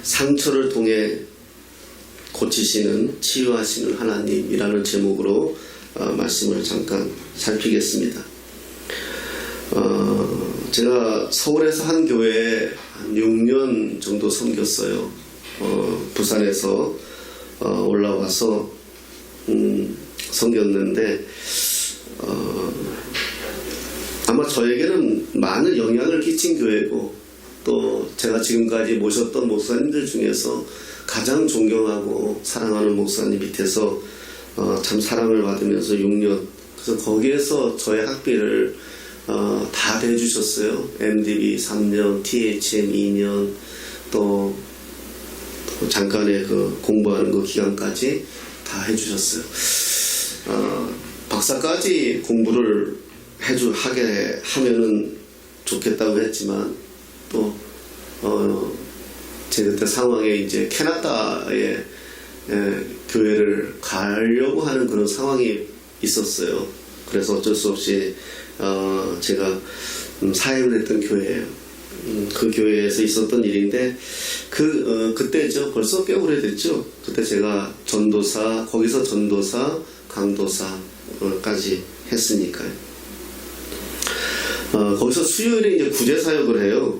상처를 통해 고치시는, 치유하시는 하나님이라는 제목으로 말씀을 잠깐 살피겠습니다. 제가 서울에서 한 교회에 한 6년 정도 섬겼어요. 부산에서 올라와서 섬겼는데 아마 저에게는 많은 영향을 끼친 교회고, 또 제가 지금까지 모셨던 목사님들 중에서 가장 존경하고 사랑하는 목사님 밑에서 참 사랑을 받으면서 6년, 그래서 거기에서 저의 학비를 다 대주셨어요. MDB 3년, THM 2년, 또 잠깐의 그 공부하는 그 기간까지 다 해주셨어요. 박사까지 공부를 하게 하면은 좋겠다고 했지만, 또 제 그때 상황에 이제 캐나다에 교회를 가려고 하는 그런 상황이 있었어요. 그래서 어쩔 수 없이 제가 사역을 했던 교회예요. 그 교회에서 있었던 일인데, 그때죠. 벌써 꽤 오래됐죠. 그때 제가 전도사, 거기서 전도사, 강도사까지 했으니까요. 거기서 수요일에 이제 구제 사역을 해요.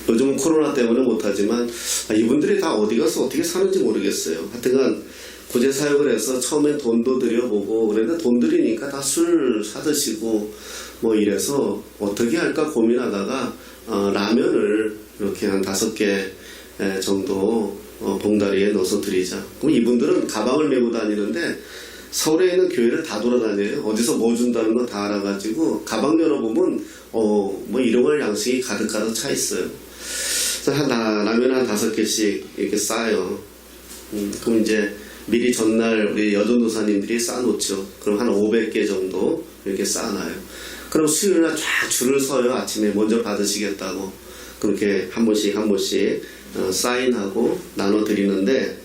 요즘은 코로나 때문에 못하지만, 이분들이 다 어디 가서 어떻게 사는지 모르겠어요. 하여튼간 구제 사역을 해서 처음엔 돈도 들여보고, 그런데 돈 들이니까 다 술 사드시고 뭐 이래서 어떻게 할까 고민하다가 라면을 이렇게 한 5개 정도 봉다리에 넣어서 드리자. 그럼 이분들은 가방을 메고 다니는데 서울에 있는 교회를 다 돌아다녀요. 어디서 뭐 준다는 거 다 알아가지고 가방 열어보면 뭐 일용할 양식이 가득 차 있어요. 그래서 라면 한 5개씩 이렇게 싸요. 그럼 이제 미리 전날 우리 여전도사님들이 쌓아놓죠. 그럼 한 500개 정도 이렇게 쌓아놔요. 그럼 수요일날 쫙 줄을 서요. 아침에 먼저 받으시겠다고. 그렇게 한 번씩 사인하고 나눠드리는데,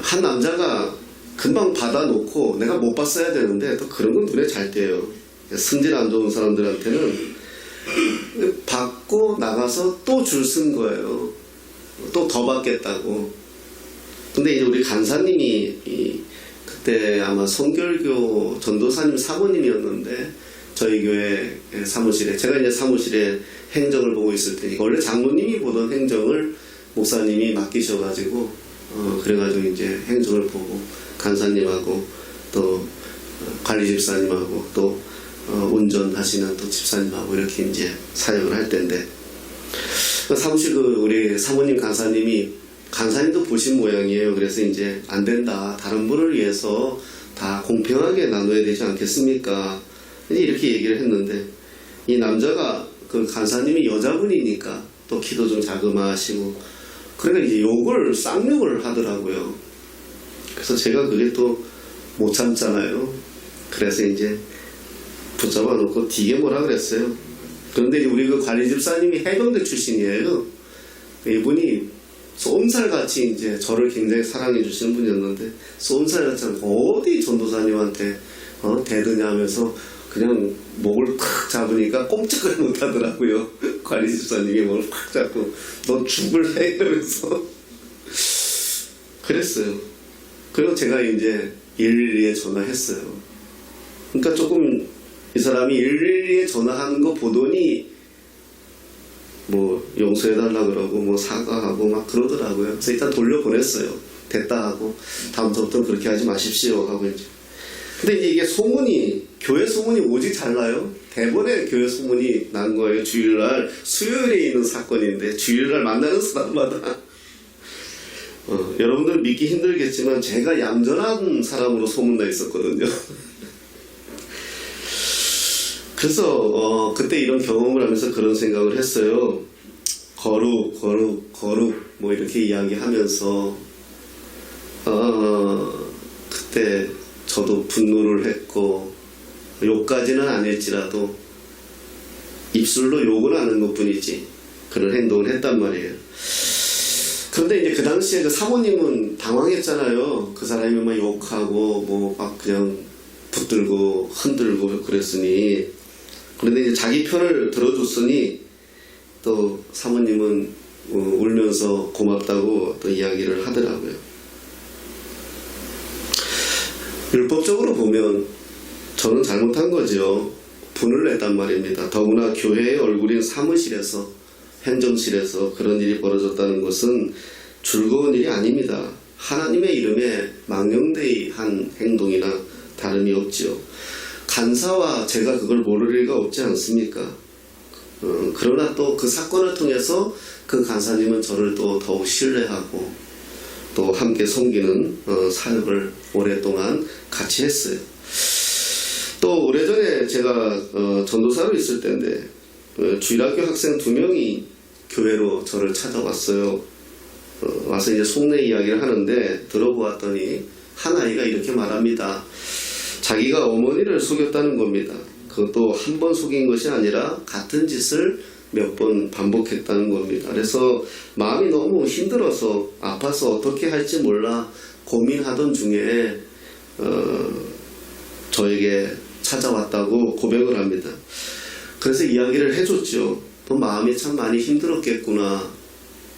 한 남자가 금방 받아놓고 내가 못 봤어야 되는데, 또 그런 건 눈에 잘 띄어요. 승질 안 좋은 사람들한테는 받고 나가서 또 줄 쓴 거예요. 또 더 받겠다고. 근데 이제 우리 간사님이 그때 아마 성결교 전도사님 사모님이었는데, 저희 교회 사무실에, 제가 이제 사무실에 행정을 보고 있을 테니까, 원래 장로님이 보던 행정을 목사님이 맡기셔가지고, 그래가지고 이제 행정을 보고, 간사님하고 또 관리 집사님하고 또 운전하시는 또 집사님하고 이렇게 이제 사역을 할 텐데, 사무실 우리 사모님 간사님도 보신 모양이에요. 그래서 이제 안 된다. 다른 분을 위해서 다 공평하게 나눠야 되지 않겠습니까? 이렇게 얘기를 했는데, 이 남자가 그 간사님이 여자분이니까 또 기도 좀 자그마하시고, 그러니까 이제 쌍욕을 하더라고요. 그래서 제가 그게 또 못 참잖아요. 그래서 이제 붙잡아 놓고 되게 뭐라 그랬어요. 그런데 이제 우리 그 관리 집사님이 해병대 출신이에요. 이분이 쏨살같이 이제 저를 굉장히 사랑해 주시는 분이었는데, 쏨살같이 어디 전도사님한테 대드냐 하면서 그냥 목을 콱 잡으니까 꼼짝을 못 하더라고요. 관리 집사님이 목을 콱 잡고 너 죽을래? 이러면서 그랬어요. 그리고 제가 이제 112에 전화했어요. 그러니까 조금 이 사람이 112에 전화하는 거 보더니 뭐 용서해달라 그러고 뭐 사과하고 막 그러더라고요. 그래서 일단 돌려보냈어요. 됐다 하고 다음부터는 그렇게 하지 마십시오 하고 이제. 근데 이제 이게 교회 소문이 오직 달라요. 대본에 교회 소문이 난 거예요. 주일날, 수요일에 있는 사건인데 주일날 만나는 사람마다 여러분들 믿기 힘들겠지만 제가 얌전한 사람으로 소문나 있었거든요. 그래서 그때 이런 경험을 하면서 그런 생각을 했어요. 거룩 뭐 이렇게 이야기하면서 그때 저도 분노를 했고, 욕까지는 안 했지라도 입술로 욕을 하는 것뿐이지 그런 행동을 했단 말이에요. 그런데 이제 그 당시에 그 사모님은 당황했잖아요. 그 사람이 막 욕하고 뭐 막 그냥 붙들고 흔들고 그랬으니. 그런데 이제 자기 편을 들어줬으니 또 사모님은 울면서 고맙다고 또 이야기를 하더라고요. 율법적으로 보면 저는 잘못한 거죠. 분을 냈단 말입니다. 더구나 교회의 얼굴인 사무실에서, 행정실에서 그런 일이 벌어졌다는 것은 즐거운 일이 아닙니다. 하나님의 이름에 망령되이 한 행동이나 다름이 없지요. 간사와 제가 그걸 모를 리가 없지 않습니까? 그러나 또 그 사건을 통해서 그 간사님은 저를 또 더욱 신뢰하고 또 함께 섬기는 사역을 오랫동안 같이 했어요. 또 오래전에 제가 전도사로 있을 때인데 주일학교 학생 2명이 교회로 저를 찾아왔어요. 와서 이제 속내 이야기를 하는데 들어보았더니 한 아이가 이렇게 말합니다. 자기가 어머니를 속였다는 겁니다. 그것도 한 번 속인 것이 아니라 같은 짓을 몇 번 반복했다는 겁니다. 그래서 마음이 너무 힘들어서 아파서 어떻게 할지 몰라 고민하던 중에 저에게 찾아왔다고 고백을 합니다. 그래서 이야기를 해줬죠. 또 마음이 참 많이 힘들었겠구나.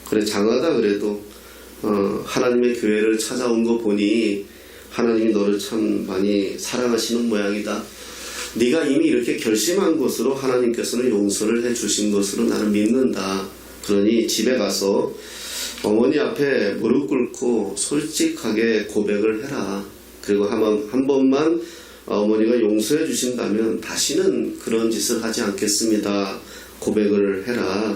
그래 장하다 그래도 하나님의 교회를 찾아온 거 보니 하나님이 너를 참 많이 사랑하시는 모양이다. 네가 이미 이렇게 결심한 것으로 하나님께서는 용서를 해주신 것으로 나는 믿는다. 그러니 집에 가서 어머니 앞에 무릎 꿇고 솔직하게 고백을 해라. 그리고 한 번만 어머니가 용서해 주신다면 다시는 그런 짓을 하지 않겠습니다. 고백을 해라.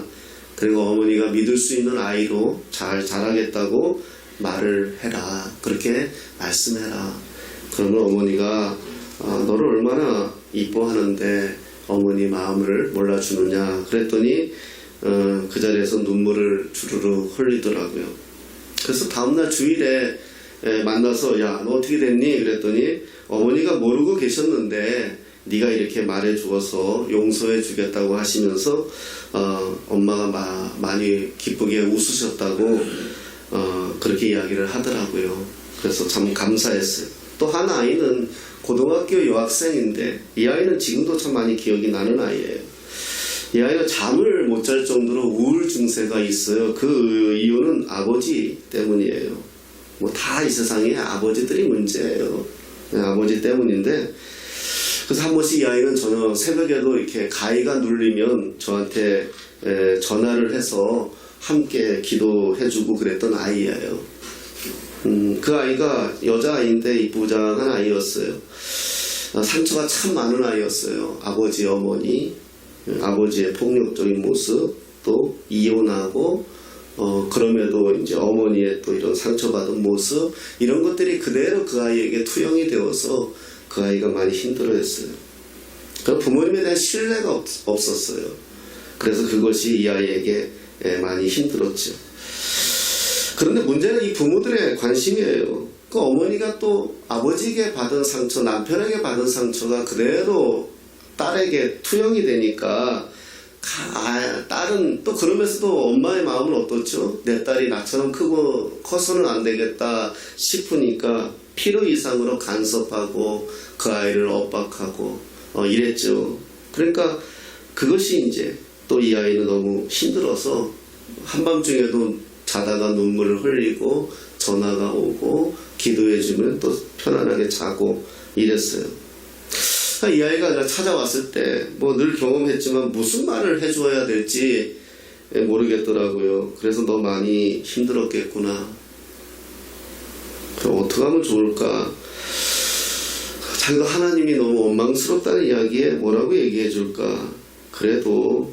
그리고 어머니가 믿을 수 있는 아이로 잘 자라겠다고 말을 해라. 그렇게 말씀해라. 그러면 어머니가 너를 얼마나 이뻐하는데 어머니 마음을 몰라주느냐. 그랬더니 그 자리에서 눈물을 주르르 흘리더라고요. 그래서 다음날 주일에 만나서 야, 너 어떻게 됐니? 그랬더니 어머니가 모르고 계셨는데 네가 이렇게 말해 주어서 용서해 주겠다고 하시면서 엄마가 많이 기쁘게 웃으셨다고 그렇게 이야기를 하더라고요. 그래서 참 감사했어요. 또 한 아이는 고등학교 여학생인데 이 아이는 지금도 참 많이 기억이 나는 아이예요. 이 아이가 잠을 못 잘 정도로 우울 증세가 있어요. 그 이유는 아버지 때문이에요. 뭐 다 이 세상에 아버지들이 문제예요. 아버지 때문인데 그래서 한 번씩 이 아이는 저녁 새벽에도 이렇게 가위가 눌리면 저한테 전화를 해서 함께 기도해주고 그랬던 아이예요. 그 아이가 여자아이인데 이쁘장한 아이였어요. 상처가 참 많은 아이였어요. 아버지, 어머니, 아버지의 폭력적인 모습, 또 이혼하고 그럼에도 이제 어머니의 또 이런 상처받은 모습, 이런 것들이 그대로 그 아이에게 투영이 되어서 그 아이가 많이 힘들어했어요. 부모님에 대한 신뢰가 없었어요. 그래서 그것이 이 아이에게 많이 힘들었죠. 그런데 문제는 이 부모들의 관심이에요. 그 어머니가 또 아버지에게 받은 상처, 남편에게 받은 상처가 그대로 딸에게 투영이 되니까 딸은 또 그러면서도 엄마의 마음은 어떻죠? 내 딸이 나처럼 커서는 안 되겠다 싶으니까 필요 이상으로 간섭하고 그 아이를 엇박하고 이랬죠. 그러니까 그것이 이제 또 이 아이는 너무 힘들어서 한밤중에도 자다가 눈물을 흘리고 전화가 오고 기도해주면 또 편안하게 자고 이랬어요. 이 아이가 찾아왔을 때 뭐 늘 경험했지만 무슨 말을 해줘야 될지 모르겠더라고요. 그래서 너 많이 힘들었겠구나. 그럼 어떻게 하면 좋을까? 자기가 하나님이 너무 원망스럽다는 이야기에 뭐라고 얘기해 줄까? 그래도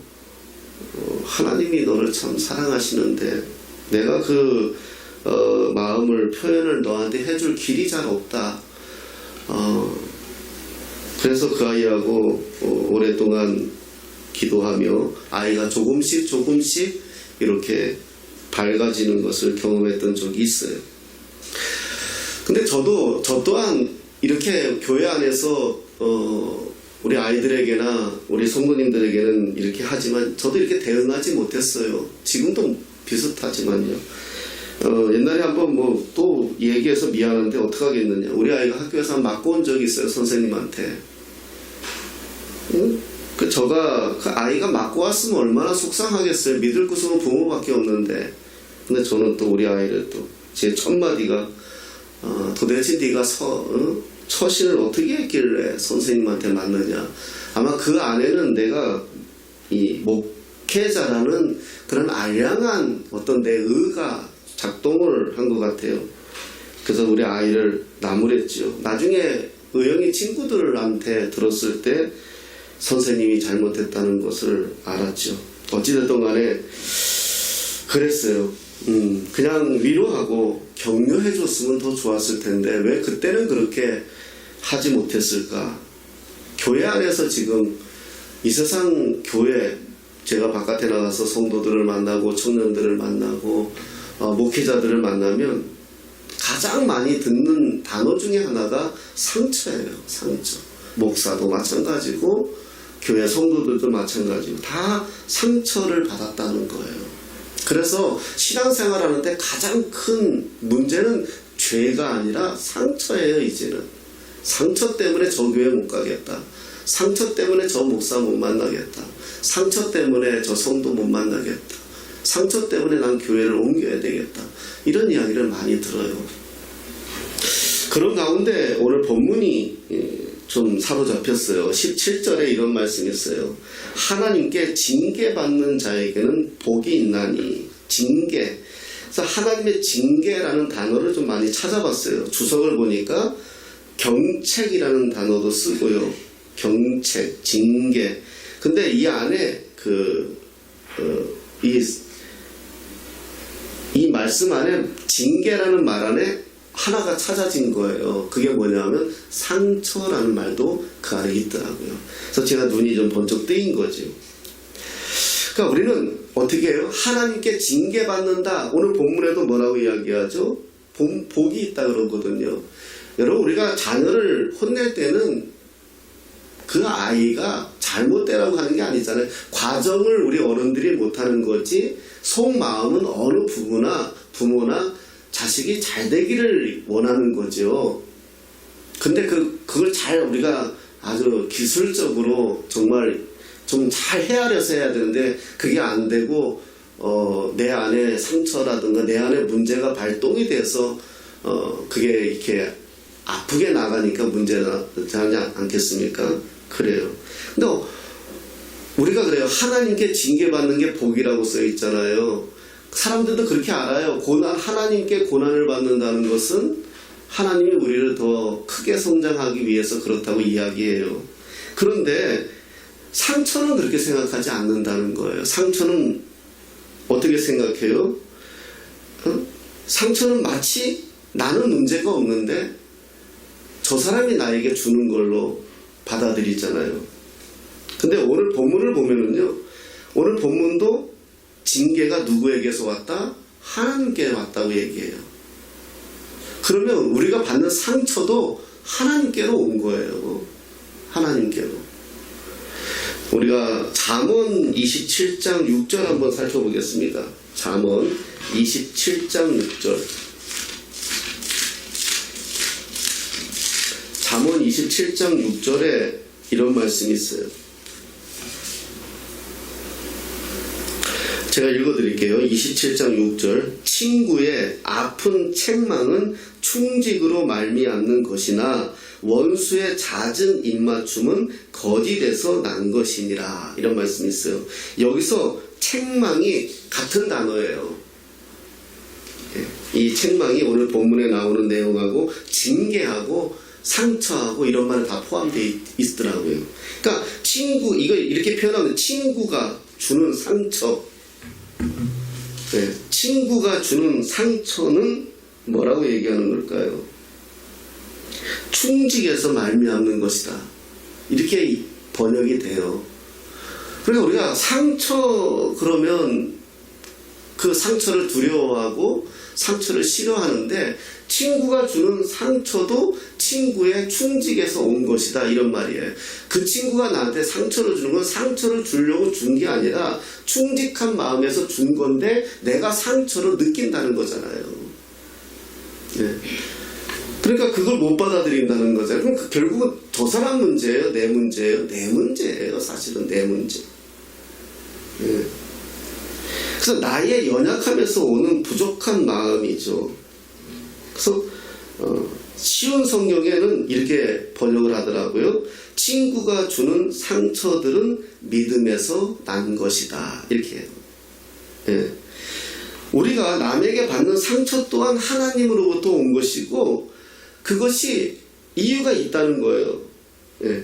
하나님이 너를 참 사랑하시는데 내가 그 마음을 표현을 너한테 해줄 길이 잘 없다. 그래서 그 아이하고 오랫동안 기도하며 아이가 조금씩 이렇게 밝아지는 것을 경험했던 적이 있어요. 근데 저 또한 이렇게 교회 안에서 우리 아이들에게나 우리 성도님들에게는 이렇게 하지만 저도 이렇게 대응하지 못했어요. 지금도 비슷하지만요. 옛날에 한번 뭐 또 얘기해서 미안한데 어떡하겠느냐. 우리 아이가 학교에서 맞고 온 적이 있어요. 선생님한테. 응? 그 아이가 맞고 왔으면 얼마나 속상하겠어요. 믿을 구석은 부모밖에 없는데. 근데 저는 또 우리 아이를 또 제 첫 마디가 도대체 네가 처신을 어떻게 했길래 선생님한테 맞느냐. 아마 그 안에는 내가 이 목회자라는 그런 알량한 어떤 내 의가 작동을 한 것 같아요. 그래서 우리 아이를 나무랬죠. 나중에 의영이 친구들한테 들었을 때 선생님이 잘못했다는 것을 알았죠. 어찌됐든 간에 그랬어요. 그냥 위로하고 격려해 줬으면 더 좋았을 텐데 왜 그때는 그렇게 하지 못했을까. 교회 안에서 지금 이 세상 교회, 제가 바깥에 나가서 성도들을 만나고 청년들을 만나고 목회자들을 만나면 가장 많이 듣는 단어 중에 하나가 상처예요. 상처. 목사도 마찬가지고 교회 성도들도 마찬가지고 다 상처를 받았다는 거예요. 그래서 신앙생활 하는데 가장 큰 문제는 죄가 아니라 상처예요. 이제는 상처 때문에 저 교회 못 가겠다, 상처 때문에 저 목사 못 만나겠다, 상처 때문에 저 성도 못 만나겠다, 상처 때문에 난 교회를 옮겨야 되겠다, 이런 이야기를 많이 들어요. 그런 가운데 오늘 본문이 좀 사로잡혔어요. 17절에 이런 말씀이 있어요. 하나님께 징계받는 자에게는 복이 있나니. 징계. 그래서 하나님의 징계라는 단어를 좀 많이 찾아봤어요. 주석을 보니까 경책이라는 단어도 쓰고요. 경책, 징계. 근데 이 안에 이 말씀 안에 징계라는 말 안에 하나가 찾아진 거예요. 그게 뭐냐면 상처라는 말도 그 안에 있더라고요. 그래서 제가 눈이 좀 번쩍 뜨인 거죠. 그러니까 우리는 어떻게 해요? 하나님께 징계받는다. 오늘 본문에도 뭐라고 이야기하죠? 복이 있다 그러거든요. 여러분, 우리가 자녀를 혼낼 때는 그 아이가 잘못되라고 하는 게 아니잖아요. 과정을 우리 어른들이 못하는 거지 속마음은 어느 부모나 자식이 잘 되기를 원하는 거죠. 근데 그걸 잘 우리가 아주 기술적으로 정말 좀 잘 헤아려서 해야 되는데 그게 안 되고 내 안에 상처라든가 내 안에 문제가 발동이 돼서 그게 이렇게 아프게 나가니까 문제가 되지 않겠습니까? 그래요. 근데 우리가 그래요. 하나님께 징계받는 게 복이라고 써 있잖아요. 사람들도 그렇게 알아요. 하나님께 고난을 받는다는 것은 하나님이 우리를 더 크게 성장하기 위해서 그렇다고 이야기해요. 그런데 상처는 그렇게 생각하지 않는다는 거예요. 상처는 어떻게 생각해요? 상처는 마치 나는 문제가 없는데 저 사람이 나에게 주는 걸로 받아들이잖아요. 근데 오늘 본문을 보면은요, 오늘 본문도 징계가 누구에게서 왔다? 하나님께 왔다고 얘기해요. 그러면 우리가 받는 상처도 하나님께로 온 거예요. 하나님께로. 우리가 잠언 27장 6절 한번 살펴보겠습니다. 잠언 27장 6절. 잠언 27장 6절에 이런 말씀이 있어요. 제가 읽어드릴게요. 27장 6절. 친구의 아픈 책망은 충직으로 말미암는 것이나 원수의 잦은 입맞춤은 거짓에서 난 것이니라. 이런 말씀이 있어요. 여기서 책망이 같은 단어예요. 이 책망이 오늘 본문에 나오는 내용하고 징계하고 상처하고 이런 말은 다 포함되어 있더라고요. 그러니까 이거 이렇게 표현하면 친구가 주는 상처, 친구가 주는 상처는 뭐라고 얘기하는 걸까요? 충직에서 말미암는 것이다. 이렇게 번역이 돼요. 그러니까 우리가 상처 그러면 그 상처를 두려워하고 상처를 싫어하는데 친구가 주는 상처도 친구의 충직에서 온 것이다, 이런 말이에요. 그 친구가 나한테 상처를 주는 건 상처를 주려고 준 게 아니라 충직한 마음에서 준 건데 내가 상처를 느낀다는 거잖아요. 네. 그러니까 그걸 못 받아들인다는 거잖아요. 그럼 결국은 저 사람 문제예요? 내 문제예요? 내 문제예요. 사실은 내 문제. 예. 그래서 나의 연약함에서 오는 부족한 마음이죠. 그래서 쉬운 성경에는 이렇게 번역을 하더라고요. 친구가 주는 상처들은 믿음에서 난 것이다. 이렇게 해요. 예. 우리가 남에게 받는 상처 또한 하나님으로부터 온 것이고 그것이 이유가 있다는 거예요. 예.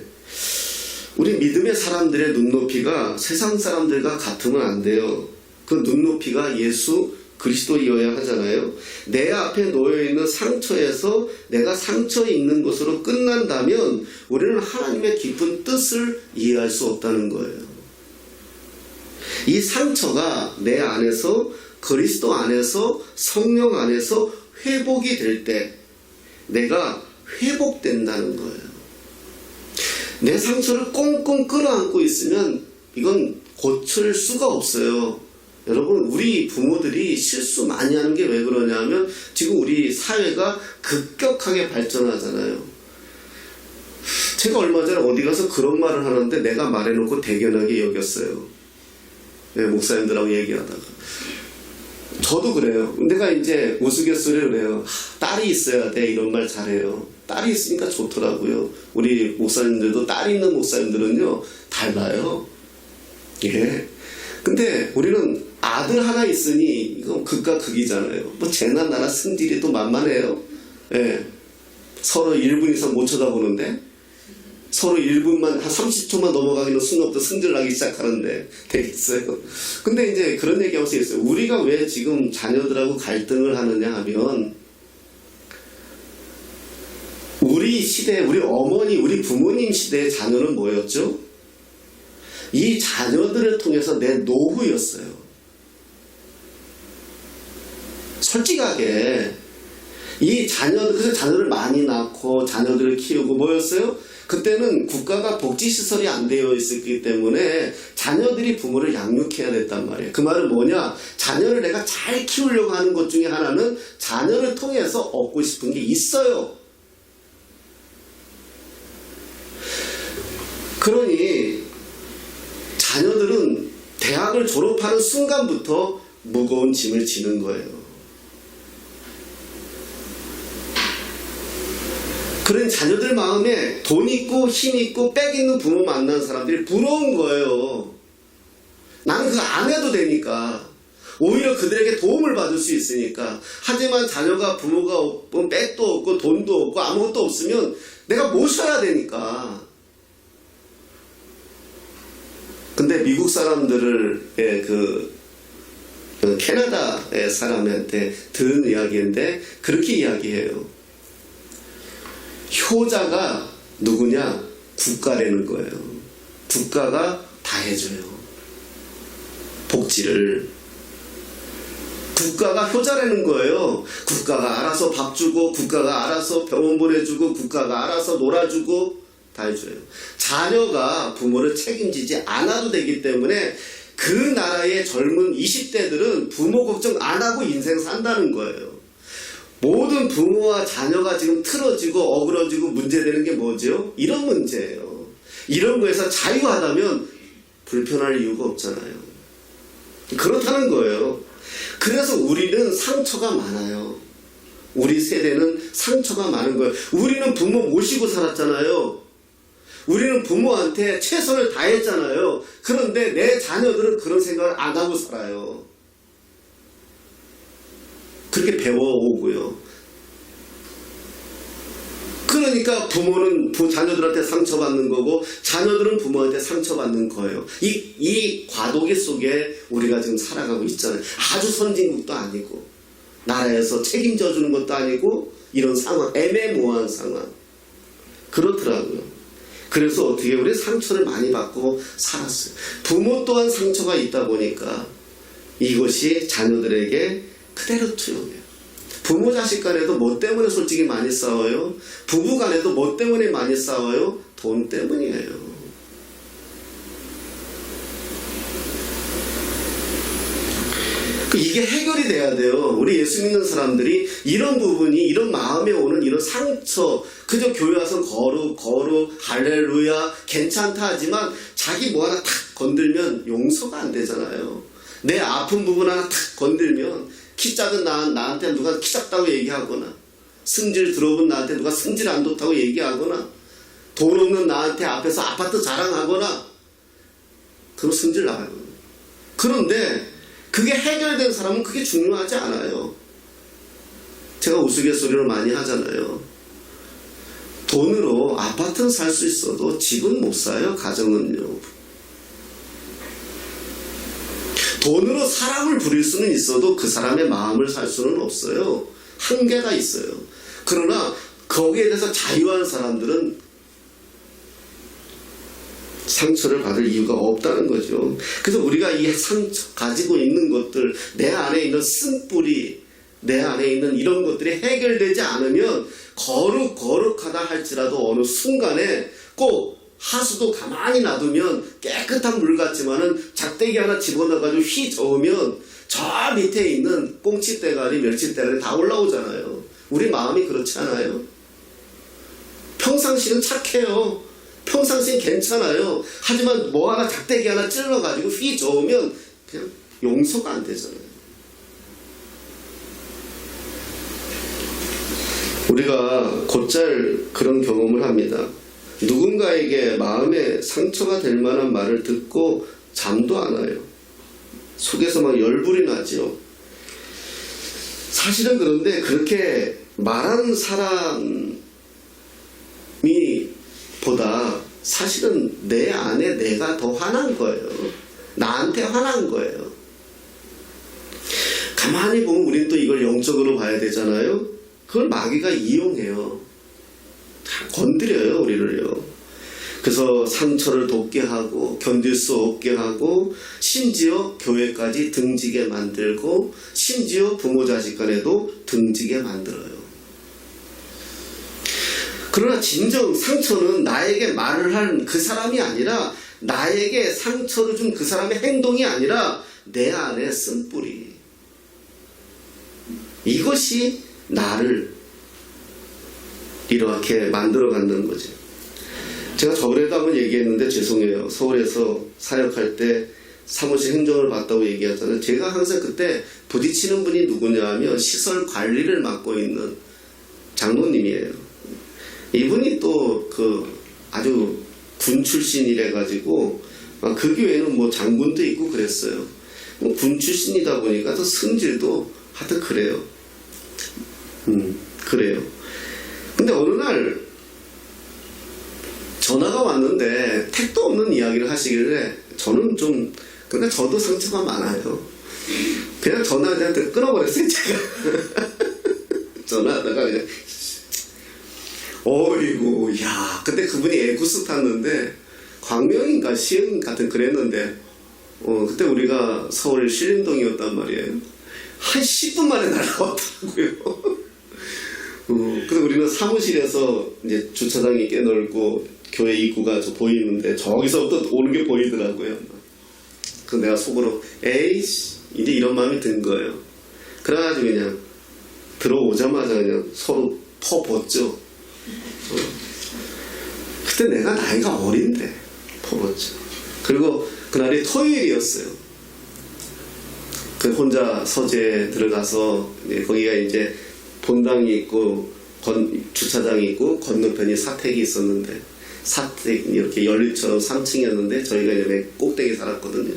우리 믿음의 사람들의 눈높이가 세상 사람들과 같으면 안 돼요. 그 눈높이가 예수 그리스도이어야 하잖아요. 내 앞에 놓여있는 상처에서 내가 상처에 있는 것으로 끝난다면 우리는 하나님의 깊은 뜻을 이해할 수 없다는 거예요. 이 상처가 내 안에서 그리스도 안에서 성령 안에서 회복이 될 때 내가 회복된다는 거예요. 내 상처를 꽁꽁 끌어안고 있으면 이건 고칠 수가 없어요. 여러분, 우리 부모들이 실수 많이 하는 게 왜 그러냐면 지금 우리 사회가 급격하게 발전하잖아요. 제가 얼마 전에 어디 가서 그런 말을 하는데 내가 말해놓고 대견하게 여겼어요. 네, 목사님들하고 얘기하다가. 저도 그래요. 내가 이제 우스갯소리를 해요. 딸이 있어야 돼. 이런 말 잘해요. 딸이 있으니까 좋더라고요. 우리 목사님들도 딸이 있는 목사님들은요 달라요. 예. 근데 우리는 아들 하나 있으니 이건 극과 극이잖아요. 뭐 쟤나 나나 승질이 또 만만해요. 예. 서로 1분 이상 못 쳐다보는데 서로 1분만 한 30초만 넘어가기는 순간부터 승질나기 시작하는데 되겠어요. 근데 이제 그런 얘기하면서 있어요. 우리가 왜 지금 자녀들하고 갈등을 하느냐 하면 우리 시대, 우리 어머니, 우리 부모님 시대의 자녀는 뭐였죠? 이 자녀들을 통해서 내 노후였어요. 솔직하게 이 그래서 자녀를 많이 낳고 자녀들을 키우고 뭐였어요? 그때는 국가가 복지시설이 안 되어 있었기 때문에 자녀들이 부모를 양육해야 됐단 말이에요. 그 말은 뭐냐? 자녀를 내가 잘 키우려고 하는 것 중에 하나는 자녀를 통해서 얻고 싶은 게 있어요. 그러니 자녀들은 대학을 졸업하는 순간부터 무거운 짐을 지는 거예요. 그런 자녀들 마음에 돈 있고 힘 있고 빽 있는 부모 만난 사람들이 부러운 거예요. 나는 그거 안 해도 되니까. 오히려 그들에게 도움을 받을 수 있으니까. 하지만 자녀가 부모가 없고 빽도 없고 돈도 없고 아무것도 없으면 내가 모셔야 되니까. 근데 미국 사람들의 그 캐나다의 사람한테 들은 이야기인데 그렇게 이야기해요. 효자가 누구냐? 국가라는 거예요. 국가가 다 해줘요. 복지를. 국가가 효자라는 거예요. 국가가 알아서 밥 주고 국가가 알아서 병원 보내주고 국가가 알아서 놀아주고 다 해줘요. 자녀가 부모를 책임지지 않아도 되기 때문에 그 나라의 젊은 20대들은 부모 걱정 안 하고 인생 산다는 거예요. 모든 부모와 자녀가 지금 틀어지고 어그러지고 문제되는 게 뭐죠? 이런 문제예요. 이런 거에서 자유하다면 불편할 이유가 없잖아요. 그렇다는 거예요. 그래서 우리는 상처가 많아요. 우리 세대는 상처가 많은 거예요. 우리는 부모 모시고 살았잖아요. 우리는 부모한테 최선을 다했잖아요. 그런데 내 자녀들은 그런 생각을 안 하고 살아요. 그렇게 배워오고요. 그러니까 부모는 자녀들한테 상처받는 거고 자녀들은 부모한테 상처받는 거예요. 이 과도기 속에 우리가 지금 살아가고 있잖아요. 아주 선진국도 아니고 나라에서 책임져 주는 것도 아니고 이런 상황, 애매모호한 상황. 그렇더라고요. 그래서 어떻게 우리 상처를 많이 받고 살았어요. 부모 또한 상처가 있다 보니까 이것이 자녀들에게 그대로 투영해요. 부모 자식 간에도 뭐 때문에 솔직히 많이 싸워요? 부부 간에도 뭐 때문에 많이 싸워요? 돈 때문이에요. 이게 해결이 돼야 돼요. 우리 예수 믿는 사람들이 이런 부분이, 이런 마음에 오는 이런 상처, 그저 교회 와서 거룩, 할렐루야, 괜찮다 하지만 자기 뭐 하나 탁 건들면 용서가 안 되잖아요. 내 아픈 부분 하나 탁 건들면 키 작은 나한테 누가 키 작다고 얘기하거나, 승질 들어본 나한테 누가 승질 안 좋다고 얘기하거나, 돈 없는 나한테 앞에서 아파트 자랑하거나, 그럼 승질 나요. 그런데 그게 해결된 사람은 그게 중요하지 않아요. 제가 우스갯소리를 많이 하잖아요. 돈으로 아파트는 살 수 있어도 집은 못 사요. 가정은요. 돈으로 사람을 부릴 수는 있어도 그 사람의 마음을 살 수는 없어요. 한계가 있어요. 그러나 거기에 대해서 자유한 사람들은 상처를 받을 이유가 없다는 거죠. 그래서 우리가 이 상처 가지고 있는 것들, 내 안에 있는 쓴뿌리, 내 안에 있는 이런 것들이 해결되지 않으면 거룩하다 할지라도 어느 순간에 꼭 하수도 가만히 놔두면 깨끗한 물 같지만은 작대기 하나 집어넣어가지고 휘 저으면 저 밑에 있는 꽁치대가리, 멸치대가리 다 올라오잖아요. 우리 마음이 그렇지 않아요? 평상시는 착해요. 평상시는 괜찮아요. 하지만 뭐 하나 작대기 하나 찔러가지고 휘 저으면 그냥 용서가 안 되잖아요. 우리가 곧잘 그런 경험을 합니다. 누군가에게 마음에 상처가 될 만한 말을 듣고 잠도 안 와요. 속에서 막 열불이 나죠. 사실은 그런데 그렇게 말하는 사람이 보다 사실은 내 안에 내가 더 화난 거예요. 나한테 화난 거예요. 가만히 보면 우리는 또 이걸 영적으로 봐야 되잖아요. 그걸 마귀가 이용해요. 다 건드려요, 우리를요. 그래서 상처를 돋게 하고 견딜 수 없게 하고 심지어 교회까지 등지게 만들고 심지어 부모 자식 간에도 등지게 만들어요. 그러나 진정 상처는 나에게 말을 한 그 사람이 아니라, 나에게 상처를 준 그 사람의 행동이 아니라 내 안에 쓴뿌리, 이것이 나를 이렇게 만들어 간다는 거죠. 제가 저번에도 한번 얘기했는데 죄송해요. 서울에서 사역할 때 사무실 행정을 맡다고 얘기하잖아요. 제가 항상 그때 부딪히는 분이 누구냐 하면 시설 관리를 맡고 있는 장로님이에요. 이분이 또 아주 군 출신이래 가지고 그 교회는 뭐 장군도 있고 그랬어요. 군 출신이다 보니까 또 승질도 하여튼 그래요. 그래요. 근데 어느 날 전화가 왔는데 택도 없는 이야기를 하시길래 저는 좀, 그러니까 저도 상처가 많아요. 그냥 전화한테 끊어버렸어요, 제가. 전화하다가 그냥 어이구, 야, 그때 그분이 에구스 탔는데 광명인가 시흥 같은 그랬는데 그때 우리가 서울 신림동이었단 말이에요. 한 10분 만에 날라왔더라고요. 그래서 우리는 사무실에서 이제 주차장이 꽤 넓고 교회 입구가 저 보이는데 저기서부터 오는 게 보이더라고요. 그래서 내가 속으로 에이씨, 이제 이런 마음이 든 거예요. 그래가지고 그냥 들어오자마자 그냥 서로 퍼붓죠. 그때 내가 나이가 어린데 퍼붓죠. 그리고 그날이 토요일이었어요. 그 혼자 서재에 들어가서 거기가 이제 본당이 있고 주차장이 있고 건너편이 사택이 있었는데, 사택 이렇게 연립처럼 3층이었는데 저희가 이제 꼭대기 살았거든요.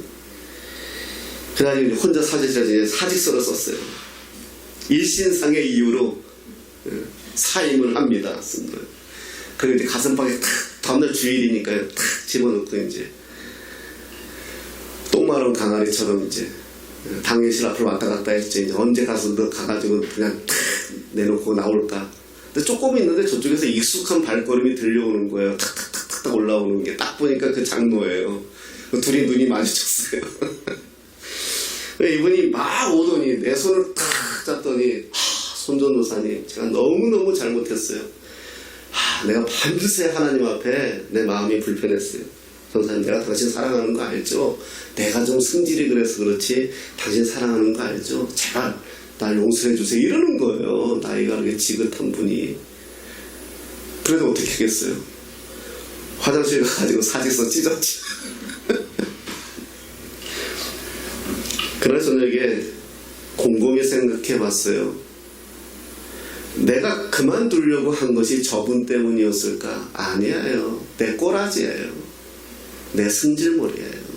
그래가지고 혼자 사직서를 썼어요. 일신상의 이유로 사임을 합니다. 쓴 거예요. 그리고 이제 가슴팍에 탁, 다음날 주일이니까요, 탁 집어넣고 이제 똥마른 강아리처럼 이제 당일실 앞을 왔다 갔다 했죠. 이제 언제 가서 너 가가지고 그냥 탁 내놓고 나올까. 근데 조금 있는데 저쪽에서 익숙한 발걸음이 들려오는 거예요. 탁탁탁탁 올라오는 게. 딱 보니까 그 장로예요. 둘이 눈이 마주쳤어요. 이분이 막 오더니 내 손을 탁 잡더니, 손전도사님, 제가 너무너무 잘못했어요. 내가 밤새 하나님 앞에 내 마음이 불편했어요. 전사님 내가 당신 사랑하는 거 알죠? 내가 좀 승질이 그래서 그렇지 당신 사랑하는 거 알죠? 제발 날 용서해 주세요. 이러는 거예요. 나이가 그렇게 지긋한 분이. 그래도 어떻게 하겠어요? 화장실 가가지고 사직서 찢었지. 그러나 저녁에 곰곰이 생각해 봤어요. 내가 그만두려고 한 것이 저분 때문이었을까? 아니에요. 내 꼬라지예요. 내 승질머리예요.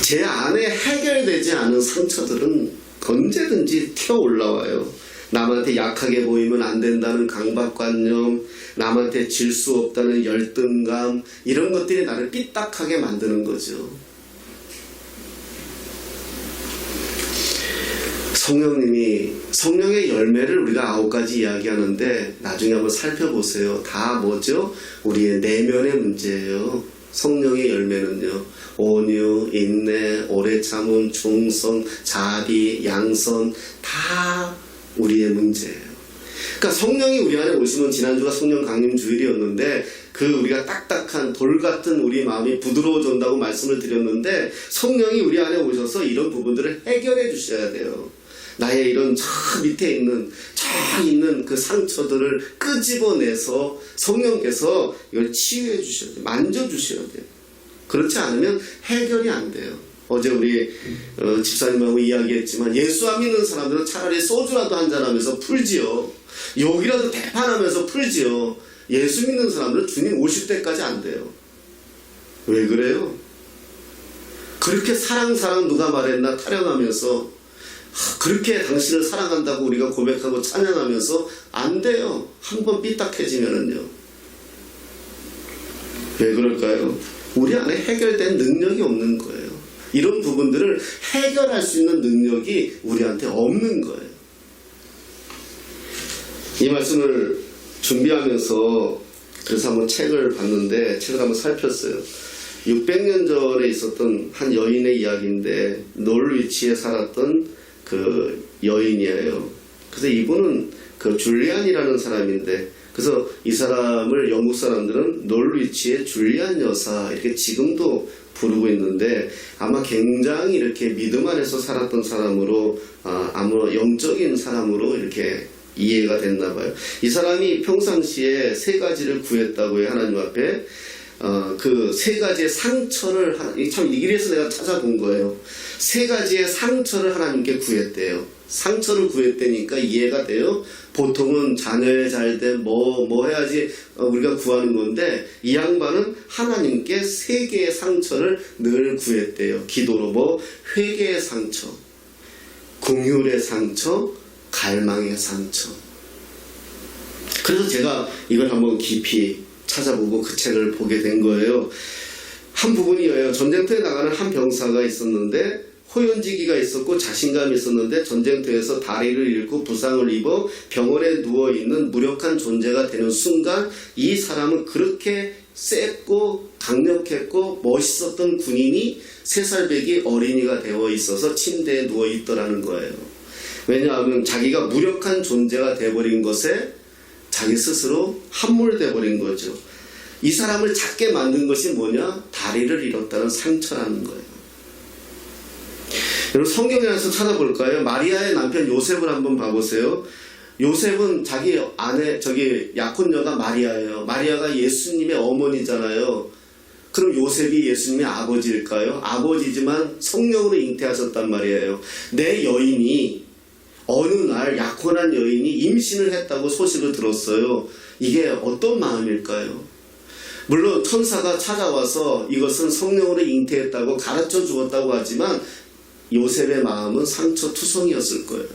제 안에 해결되지 않은 상처들은 언제든지 튀어 올라와요. 남한테 약하게 보이면 안 된다는 강박관념, 남한테 질 수 없다는 열등감, 이런 것들이 나를 삐딱하게 만드는 거죠. 성령의 열매를 우리가 9가지 이야기하는데 나중에 한번 살펴보세요. 다 뭐죠? 우리의 내면의 문제예요. 성령의 열매는요. 온유, 인내, 오래 참음, 충성, 자비, 양선 다 우리의 문제예요. 그러니까 성령이 우리 안에 오시면, 지난주가 성령 강림 주일이었는데 그 우리가 딱딱한 돌 같은 우리 마음이 부드러워진다고 말씀을 드렸는데, 성령이 우리 안에 오셔서 이런 부분들을 해결해 주셔야 돼요. 나의 이런 저 밑에 있는 그 상처들을 끄집어내서 성령께서 이걸 치유해 주셔야 돼요. 만져주셔야 돼요. 그렇지 않으면 해결이 안 돼요. 어제 우리 집사님하고 이야기했지만, 예수 안 믿는 사람들은 차라리 소주라도 한잔하면서 풀지요. 욕이라도 대판하면서 풀지요. 예수 믿는 사람들은 주님 오실 때까지 안 돼요. 왜 그래요? 그렇게 사랑 누가 말했나 타령하면서, 그렇게 당신을 사랑한다고 우리가 고백하고 찬양하면서 안 돼요. 한번 삐딱해지면은요. 왜 그럴까요? 우리 안에 해결된 능력이 없는 거예요. 이런 부분들을 해결할 수 있는 능력이 우리한테 없는 거예요. 이 말씀을 준비하면서 그래서 한번 책을 봤는데, 책을 한번 살폈어요. 600년 전에 있었던 한 여인의 이야기인데, 놀위치에 살았던 그 여인이에요. 그래서 이분은 그 줄리안이라는 사람인데, 그래서 이 사람을 영국 사람들은 놀위치의 줄리안 여사 이렇게 지금도 부르고 있는데, 아마 굉장히 이렇게 믿음 안에서 살았던 사람으로, 아무 영적인 사람으로 이렇게 이해가 됐나 봐요. 이 사람이 평상시에 3가지를 구했다고 해요. 하나님 앞에. 그 3가지의 상처를, 참 이래서 내가 찾아본 거예요. 3가지의 상처를 하나님께 구했대요. 상처를 구했다니까 이해가 돼요. 보통은 자녀의 잘됨, 뭐 해야지 우리가 구하는 건데, 이 양반은 하나님께 3개의 상처를 늘 구했대요. 기도로 회개의 상처, 긍휼의 상처, 갈망의 상처. 그래서 제가 이걸 한번 깊이 찾아보고 그 책을 보게 된 거예요. 한 부분이에요. 전쟁터에 나가는 한 병사가 있었는데, 호연지기가 있었고 자신감이 있었는데, 전쟁터에서 다리를 잃고 부상을 입어 병원에 누워있는 무력한 존재가 되는 순간, 이 사람은 그렇게 셌고 강력했고 멋있었던 군인이 3살배기 어린이가 되어 있어서 침대에 누워있더라는 거예요. 왜냐하면 자기가 무력한 존재가 되어버린 것에 자기 스스로 함몰돼 버린 거죠. 이 사람을 작게 만든 것이 뭐냐? 다리를 잃었다는 상처라는 거예요. 여러분, 성경에서 찾아볼까요? 마리아의 남편 요셉을 한번 봐보세요. 요셉은 자기 아내, 약혼녀가 마리아예요. 마리아가 예수님의 어머니잖아요. 그럼 요셉이 예수님의 아버지일까요? 아버지지만 성령으로 잉태하셨단 말이에요. 내 여인이 어느 날 약혼한 여인이 임신을 했다고 소식을 들었어요. 이게 어떤 마음일까요? 물론 천사가 찾아와서 이것은 성령으로 잉태했다고 가르쳐 주었다고 하지만, 요셉의 마음은 상처투성이었을 거예요.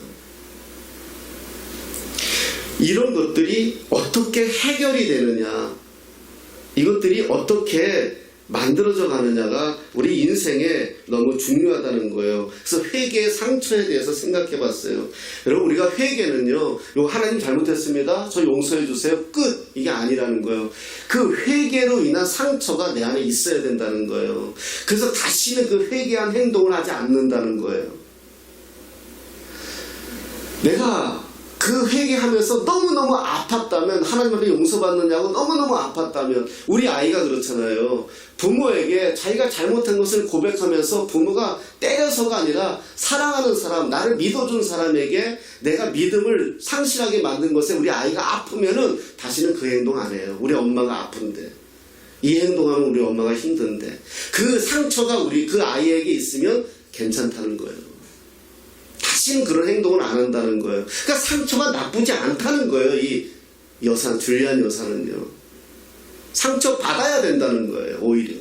이런 것들이 어떻게 해결이 되느냐, 이것들이 어떻게 만들어져 가느냐가 우리 인생에 너무 중요하다는 거예요. 그래서 회개의 상처에 대해서 생각해 봤어요. 여러분, 우리가 회개는요, 요 하나님 잘못했습니다, 저 용서해 주세요, 끝, 이게 아니라는 거예요. 그 회개로 인한 상처가 내 안에 있어야 된다는 거예요. 그래서 다시는 그 회개한 행동을 하지 않는다는 거예요. 내가 그 회개하면서 너무너무 아팠다면, 하나님 앞에 용서받느냐고 너무너무 아팠다면, 우리 아이가 그렇잖아요. 부모에게 자기가 잘못한 것을 고백하면서 부모가 때려서가 아니라 사랑하는 사람, 나를 믿어준 사람에게 내가 믿음을 상실하게 만든 것에 우리 아이가 아프면은 다시는 그 행동 안 해요. 우리 엄마가 아픈데, 이 행동하면 우리 엄마가 힘든데, 그 상처가 우리 그 아이에게 있으면 괜찮다는 거예요. 다시는 그런 행동을 안 한다는 거예요. 그러니까 상처가 나쁘지 않다는 거예요. 이 여사, 줄리안 여사는요. 상처 받아야 된다는 거예요. 오히려.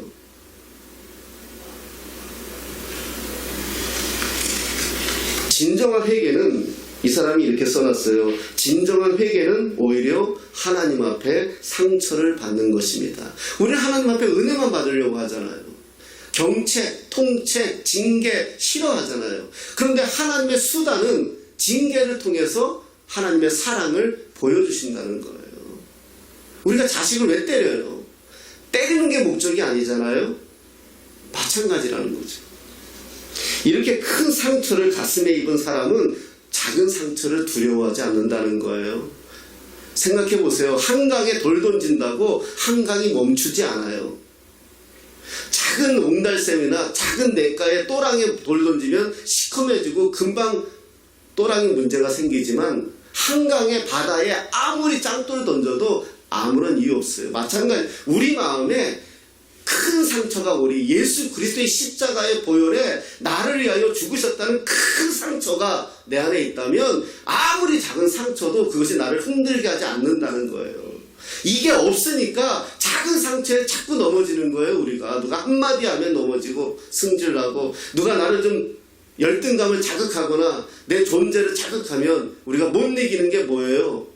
진정한 회개는, 이 사람이 이렇게 써놨어요. 진정한 회개는 오히려 하나님 앞에 상처를 받는 것입니다. 우리는 하나님 앞에 은혜만 받으려고 하잖아요. 경책, 통책, 징계 싫어하잖아요. 그런데 하나님의 수단은 징계를 통해서 하나님의 사랑을 보여주신다는 거예요. 우리가 자식을 왜 때려요? 때리는 게 목적이 아니잖아요. 마찬가지라는 거죠. 이렇게 큰 상처를 가슴에 입은 사람은 작은 상처를 두려워하지 않는다는 거예요. 생각해 보세요. 한강에 돌 던진다고 한강이 멈추지 않아요. 작은 옹달샘이나 작은 냇가에 또랑에 돌 던지면 시커매지고 금방 또랑이 문제가 생기지만, 한강의 바다에 아무리 짱돌 던져도 아무런 이유 없어요. 마찬가지, 우리 마음에 큰 상처가, 우리 예수 그리스도의 십자가의 보혈에 나를 위하여 죽으셨다는 큰 상처가 내 안에 있다면, 아무리 작은 상처도 그것이 나를 흔들게 하지 않는다는 거예요. 이게 없으니까 작은 상처에 자꾸 넘어지는 거예요. 우리가 누가 한마디 하면 넘어지고 승질나고, 누가 나를 좀 열등감을 자극하거나 내 존재를 자극하면 우리가 못 이기는 게 뭐예요?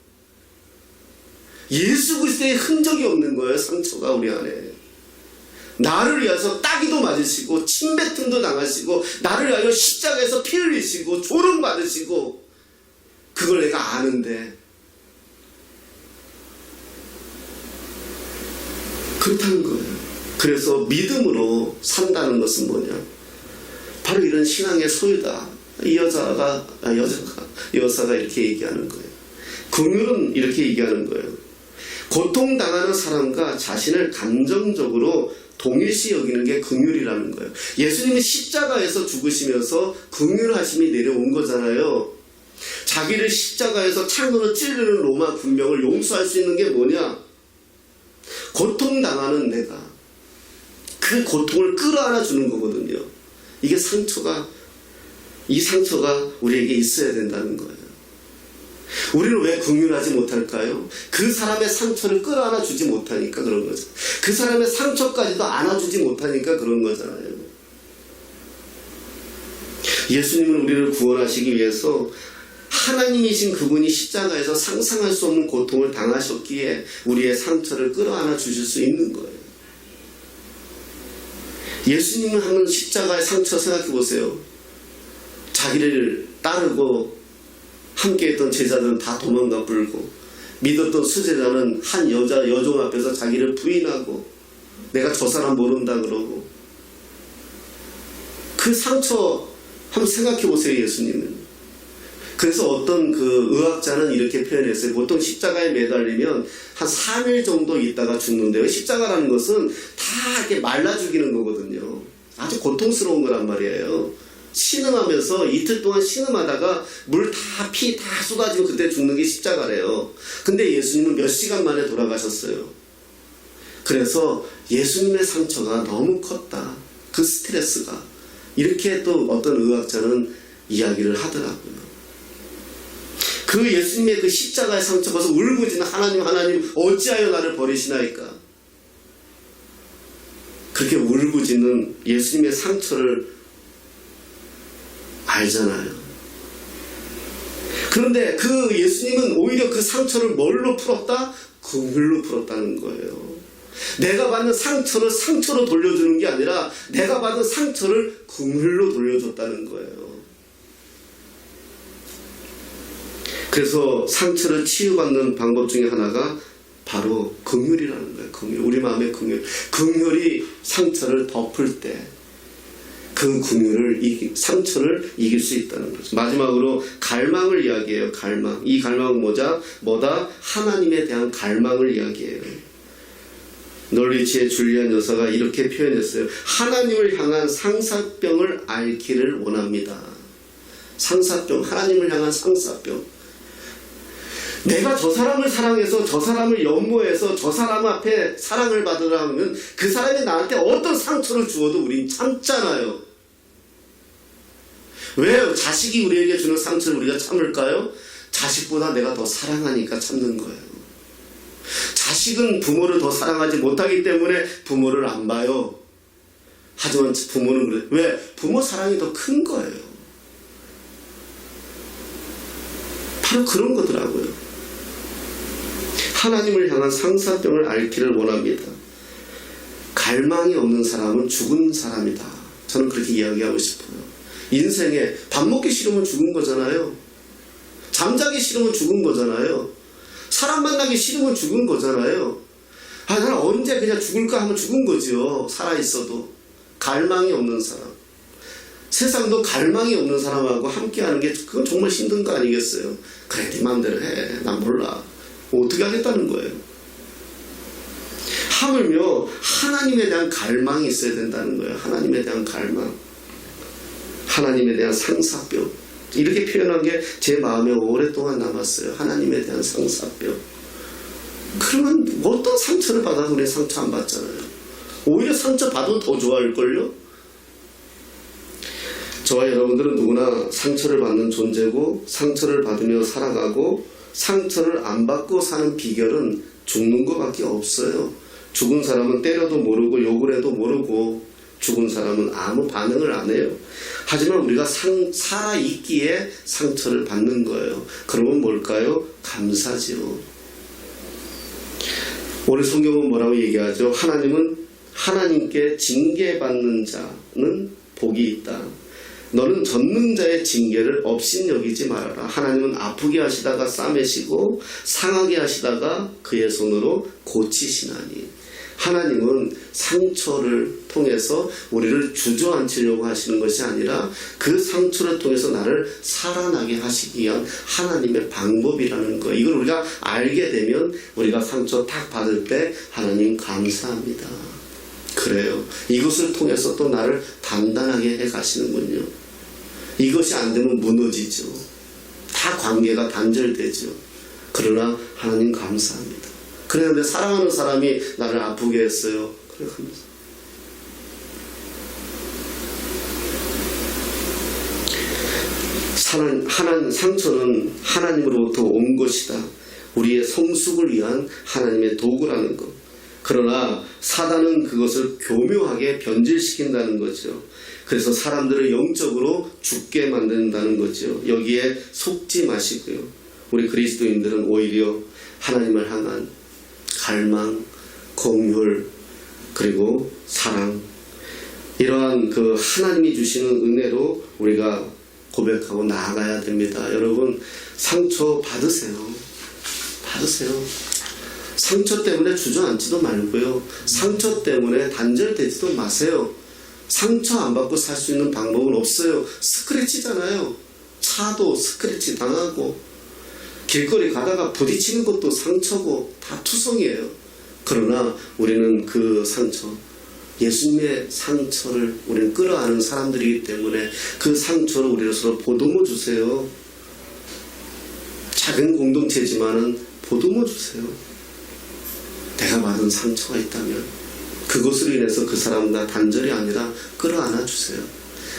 예수 그리스도의 흔적이 없는 거예요. 상처가 우리 안에. 나를 위해서 따기도 맞으시고 침뱉음도 당하시고 나를 위하여 십자가에서 피 흘리시고 조롱 받으시고, 그걸 내가 아는데 그렇다는 거예요. 그래서 믿음으로 산다는 것은 뭐냐? 바로 이런 신앙의 소유다. 이 여사가 이렇게 얘기하는 거예요. 긍휼은 이렇게 얘기하는 거예요. 고통당하는 사람과 자신을 감정적으로 동일시 여기는 게 긍휼이라는 거예요. 예수님이 십자가에서 죽으시면서 긍휼하심이 내려온 거잖아요. 자기를 십자가에서 창으로 찌르는 로마 군병을 용서할 수 있는 게 뭐냐? 고통당하는 내가 그 고통을 끌어안아 주는 거거든요. 이게 상처가, 이 상처가 우리에게 있어야 된다는 거예요. 우리는 왜 긍휼하지 못할까요? 그 사람의 상처를 끌어안아 주지 못하니까 그런 거죠. 그 사람의 상처까지도 안아주지 못하니까 그런 거잖아요. 예수님은 우리를 구원하시기 위해서 하나님이신 그분이 십자가에서 상상할 수 없는 고통을 당하셨기에 우리의 상처를 끌어안아 주실 수 있는 거예요. 예수님은 하는 십자가의 상처 생각해 보세요. 자기를 따르고 함께했던 제자들은 다 도망가 불고, 믿었던 수제자는 한 여종 앞에서 자기를 부인하고, 내가 저 사람 모른다 그러고, 그 상처 한번 생각해 보세요. 예수님은. 그래서 어떤 그 의학자는 이렇게 표현했어요. 보통 십자가에 매달리면 한 3일 정도 있다가 죽는데요. 십자가라는 것은 다 이렇게 말라 죽이는 거거든요. 아주 고통스러운 거란 말이에요. 신음하면서 이틀 동안 신음하다가 물 다 피 다 쏟아지고 그때 죽는 게 십자가래요. 근데 예수님은 몇 시간 만에 돌아가셨어요. 그래서 예수님의 상처가 너무 컸다. 그 스트레스가. 이렇게 또 어떤 의학자는 이야기를 하더라고요. 그 예수님의 그 십자가의 상처가 울부짖는 하나님 어찌하여 나를 버리시나이까. 그렇게 울부짖는 예수님의 상처를 알잖아요. 그런데 그 예수님은 오히려 그 상처를 뭘로 풀었다? 긍휼로 풀었다는 거예요. 내가 받는 상처를 상처로 돌려주는 게 아니라 내가 받은 상처를 긍휼로 돌려줬다는 거예요. 그래서 상처를 치유받는 방법 중에 하나가 바로 긍휼이라는 거예요. 긍휼. 우리 마음의 긍휼. 긍휼이 상처를 덮을 때, 그 긍휼을 상처를 이길 수 있다는 거죠. 마지막으로 갈망을 이야기해요. 갈망. 이 갈망은 뭐다? 하나님에 대한 갈망을 이야기해요. 놀리치의 줄리안 여사가 이렇게 표현했어요. 하나님을 향한 상사병을 앓기를 원합니다. 상사병, 하나님을 향한 상사병. 내가 저 사람을 사랑해서 저 사람을 연모해서 저 사람 앞에 사랑을 받으라 하면 그 사람이 나한테 어떤 상처를 주어도 우린 참잖아요. 왜 자식이 우리에게 주는 상처를 우리가 참을까요? 자식보다 내가 더 사랑하니까 참는 거예요. 자식은 부모를 더 사랑하지 못하기 때문에 부모를 안 봐요. 하지만 부모는 그래. 왜? 부모 사랑이 더 큰 거예요. 바로 그런 거더라고요. 하나님을 향한 상사병을 앓기를 원합니다. 갈망이 없는 사람은 죽은 사람이다. 저는 그렇게 이야기하고 싶어요. 인생에 밥 먹기 싫으면 죽은 거잖아요. 잠자기 싫으면 죽은 거잖아요. 사람 만나기 싫으면 죽은 거잖아요. 나는 언제 그냥 죽을까 하면 죽은 거지요. 살아있어도. 갈망이 없는 사람. 세상도 갈망이 없는 사람하고 함께하는 게 그건 정말 힘든 거 아니겠어요? 그래, 네 맘대로 해. 난 몰라. 어떻게 하겠다는 거예요? 하물며 하나님에 대한 갈망이 있어야 된다는 거예요. 하나님에 대한 갈망. 하나님에 대한 상사병. 이렇게 표현한 게 제 마음에 오랫동안 남았어요. 하나님에 대한 상사병. 그러면 어떤 상처를 받아도 우리 상처 안 받잖아요. 오히려 상처 받아도 더 좋아할걸요? 저와 여러분들은 누구나 상처를 받는 존재고 상처를 받으며 살아가고 상처를 안 받고 사는 비결은 죽는 것밖에 없어요. 죽은 사람은 때려도 모르고 욕을 해도 모르고 죽은 사람은 아무 반응을 안 해요. 하지만 우리가 살아있기에 상처를 받는 거예요. 그러면 뭘까요? 감사지요. 오늘 성경은 뭐라고 얘기하죠? 하나님께 징계받는 자는 복이 있다. 너는 젖는 징계를 업신여기지 말아라. 하나님은 아프게 하시다가 싸매시고 상하게 하시다가 그의 손으로 고치시나니. 하나님은 상처를 통해서 우리를 주저앉히려고 하시는 것이 아니라 그 상처를 통해서 나를 살아나게 하시기 위한 하나님의 방법이라는 거. 이걸 우리가 알게 되면 우리가 상처 탁 받을 때 하나님 감사합니다. 그래요. 이것을 통해서 또 나를 단단하게 해 가시는군요. 이것이 안 되면 무너지죠. 다 관계가 단절되죠. 그러나 하나님 감사합니다. 그래, 내 사랑하는 사람이 나를 아프게 했어요. 그래, 상처는 하나님으로부터 온 것이다. 우리의 성숙을 위한 하나님의 도구라는 것. 그러나 사단은 그것을 교묘하게 변질시킨다는 거죠. 그래서 사람들을 영적으로 죽게 만든다는 거죠. 여기에 속지 마시고요. 우리 그리스도인들은 오히려 하나님을 향한 갈망, 긍휼, 그리고 사랑, 이러한 그 하나님이 주시는 은혜로 우리가 고백하고 나아가야 됩니다. 여러분, 상처 받으세요. 받으세요. 상처 때문에 주저앉지도 말고요. 상처 때문에 단절되지도 마세요. 상처 안 받고 살 수 있는 방법은 없어요. 스크래치잖아요. 차도 스크래치 당하고 길거리 가다가 부딪히는 것도 상처고 다 투성이에요. 그러나 우리는 그 상처, 예수님의 상처를 우리는 끌어안는 사람들이기 때문에 그 상처를 우리로 서로 보듬어 주세요. 작은 공동체지만은 보듬어 주세요. 내가 받은 상처가 있다면 그것으로 인해서 그 사람과 단절이 아니라 끌어안아 주세요.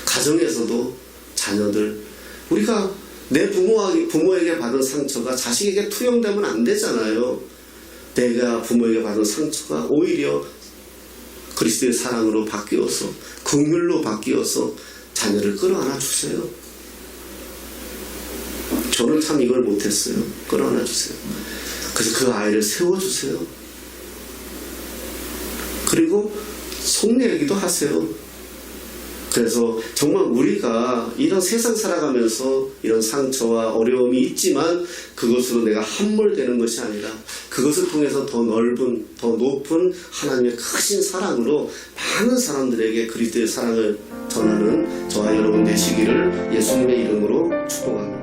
가정에서도 자녀들, 우리가 내 부모에게 받은 상처가 자식에게 투영되면 안 되잖아요. 내가 부모에게 받은 상처가 오히려 그리스도의 사랑으로 바뀌어서 긍휼로 바뀌어서 자녀를 끌어안아 주세요. 저는 참 이걸 못했어요. 끌어안아 주세요. 그래서 그 아이를 세워주세요. 그리고 속내기도 하세요. 그래서 정말 우리가 이런 세상 살아가면서 이런 상처와 어려움이 있지만 그것으로 내가 함몰되는 것이 아니라 그것을 통해서 더 넓은, 더 높은 하나님의 크신 사랑으로 많은 사람들에게 그리스도의 사랑을 전하는 저와 여러분 되시기를 예수님의 이름으로 축복합니다.